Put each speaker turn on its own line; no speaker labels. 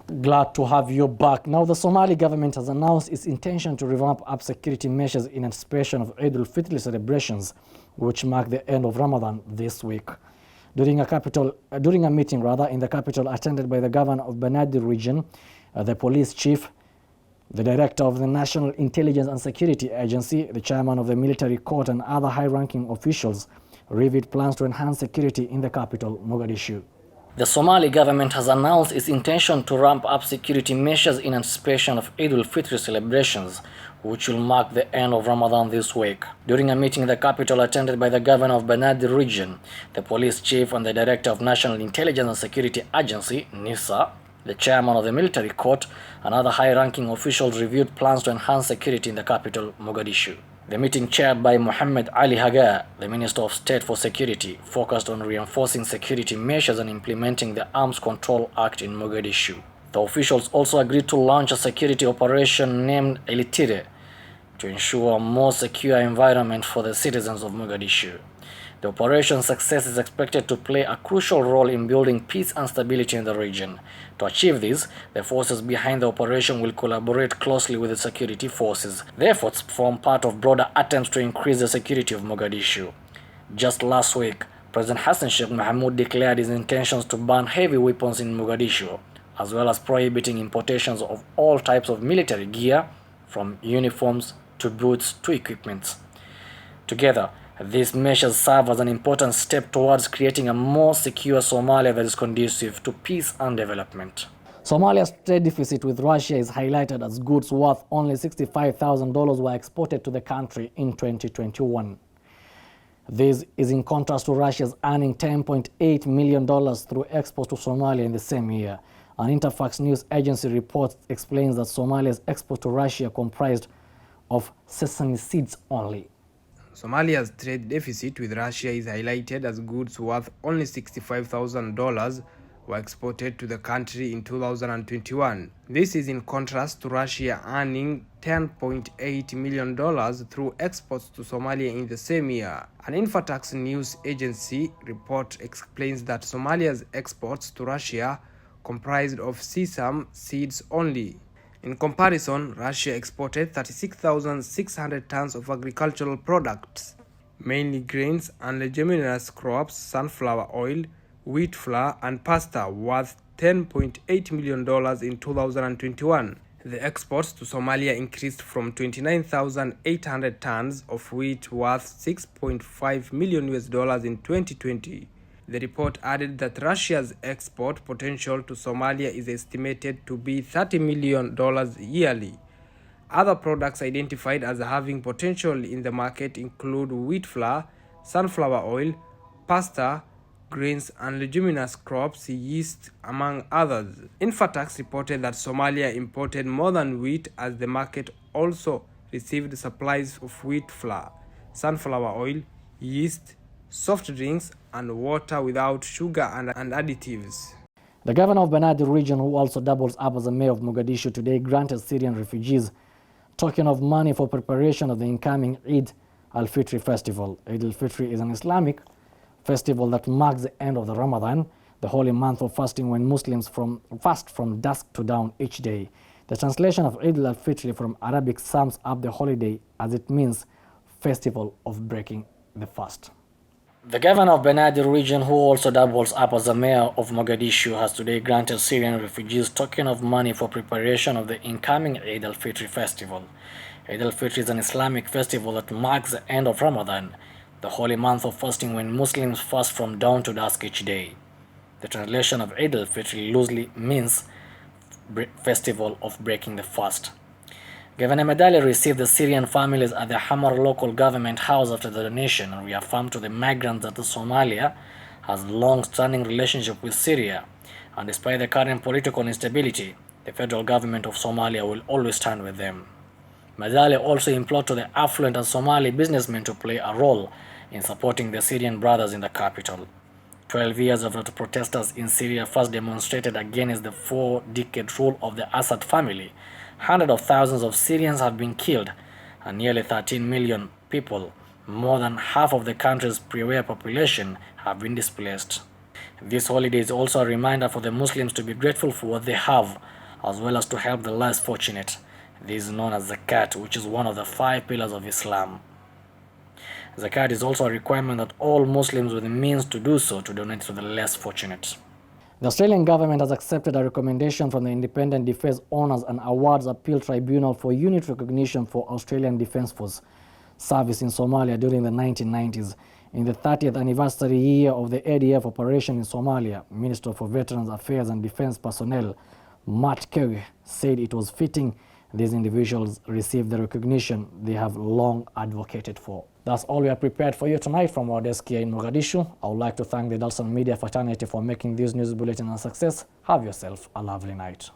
Glad to have you back. Now, the Somali government has announced its intention to revamp up security measures in anticipation of Eid al-Fitr celebrations, which mark the end of Ramadan this week. During a meeting in the capital attended by the governor of Banadi region, the police chief, the director of the National Intelligence and Security Agency, the chairman of the military court, and other high-ranking officials reviewed plans to enhance security in the capital, Mogadishu. The Somali government has announced its intention to ramp up security measures in anticipation of Eid al-Fitr celebrations, which will mark the end of Ramadan this week. During a meeting in the capital attended by the governor of Banadi region, the police chief and the director of National Intelligence and Security Agency, NISA, the chairman of the military court, and other high-ranking officials reviewed plans to enhance security in the capital, Mogadishu. The meeting, chaired by Mohammed Ali Haga, the Minister of State for Security, focused on reinforcing security measures and implementing the Arms Control Act in Mogadishu. The officials also agreed to launch a security operation named Elitire to ensure a more secure environment for the citizens of Mogadishu. The operation's success is expected to play a crucial role in building peace and stability in the region. To achieve this, the forces behind the operation will collaborate closely with the security forces. The efforts form part of broader attempts to increase the security of Mogadishu. Just last week, President Hassan Sheikh Mohamud declared his intentions to ban heavy weapons in Mogadishu, as well as prohibiting importations of all types of military gear, from uniforms to boots to equipment. Together, these measures serve as an important step towards creating a more secure Somalia that is conducive to peace and development. Somalia's trade deficit with Russia is highlighted as goods worth only $65,000 were exported to the country in 2021. This is in contrast to Russia's earning $10.8 million through exports to Somalia in the same year. An Interfax news agency report explains that Somalia's export to Russia comprised of sesame seeds only.
Somalia's trade deficit with Russia is highlighted as goods worth only $65,000 were exported to the country in 2021. This is in contrast to Russia earning $10.8 million through exports to Somalia in the same year. An Interfax news agency report explains that Somalia's exports to Russia comprised of sesame seeds only. In comparison, Russia exported 36,600 tons of agricultural products, mainly grains and leguminous crops, sunflower oil, wheat flour, and pasta, worth $10.8 million in 2021. The exports to Somalia increased from 29,800 tons of wheat worth $6.5 million in 2020. The report added that Russia's export potential to Somalia is estimated to be $30 million yearly. Other products identified as having potential in the market include wheat flour, sunflower oil, pasta, grains and leguminous crops, yeast, among others. Interfax reported that Somalia imported more than wheat, as the market also received supplies of wheat flour, sunflower oil, yeast, soft drinks, and water without sugar and additives.
The governor of Banadi region, who also doubles up as the mayor of Mogadishu, today granted Syrian refugees token of money for preparation of the incoming Eid al-Fitr festival. Eid al-Fitr is an Islamic festival that marks the end of the Ramadan, the holy month of fasting when Muslims fast from dusk to dawn each day. The translation of Eid al-Fitr from Arabic sums up the holiday as it means festival of breaking the fast. The governor of Banadi region, who also doubles up as the mayor of Mogadishu, has today granted Syrian refugees token of money for preparation of the incoming Eid al-Fitr festival. Eid al-Fitr is an Islamic festival that marks the end of Ramadan, the holy month of fasting when Muslims fast from dawn to dusk each day. The translation of Eid al-Fitr loosely means festival of breaking the fast. Governor Medali received the Syrian families at the Hamar local government house after the donation and reaffirmed to the migrants that Somalia has a long-standing relationship with Syria, and despite the current political instability, the federal government of Somalia will always stand with them. Medali also implored to the affluent and Somali businessmen to play a role in supporting the Syrian brothers in the capital. 12 years after the protesters in Syria first demonstrated against the 4-decade rule of the Assad family, hundreds of thousands of Syrians have been killed and nearly 13 million people, more than half of the country's pre-war population, have been displaced. This holiday is also a reminder for the Muslims to be grateful for what they have as well as to help the less fortunate. This is known as zakat, which is one of the 5 pillars of Islam. Zakat is also a requirement that all Muslims with the means to do so to donate to the less fortunate. The Australian government has accepted a recommendation from the Independent Defence Honours and Awards Appeal Tribunal for unit recognition for Australian Defence Force service in Somalia during the 1990s. In the 30th anniversary year of the ADF operation in Somalia, Minister for Veterans Affairs and Defence Personnel Matt Kewe said it was fitting these individuals receive the recognition they have long advocated for. That's all we are prepared for you tonight from our desk here in Mogadishu. I would like to thank the Dalsan media fraternity for making this news bulletin a success. Have yourself a lovely night.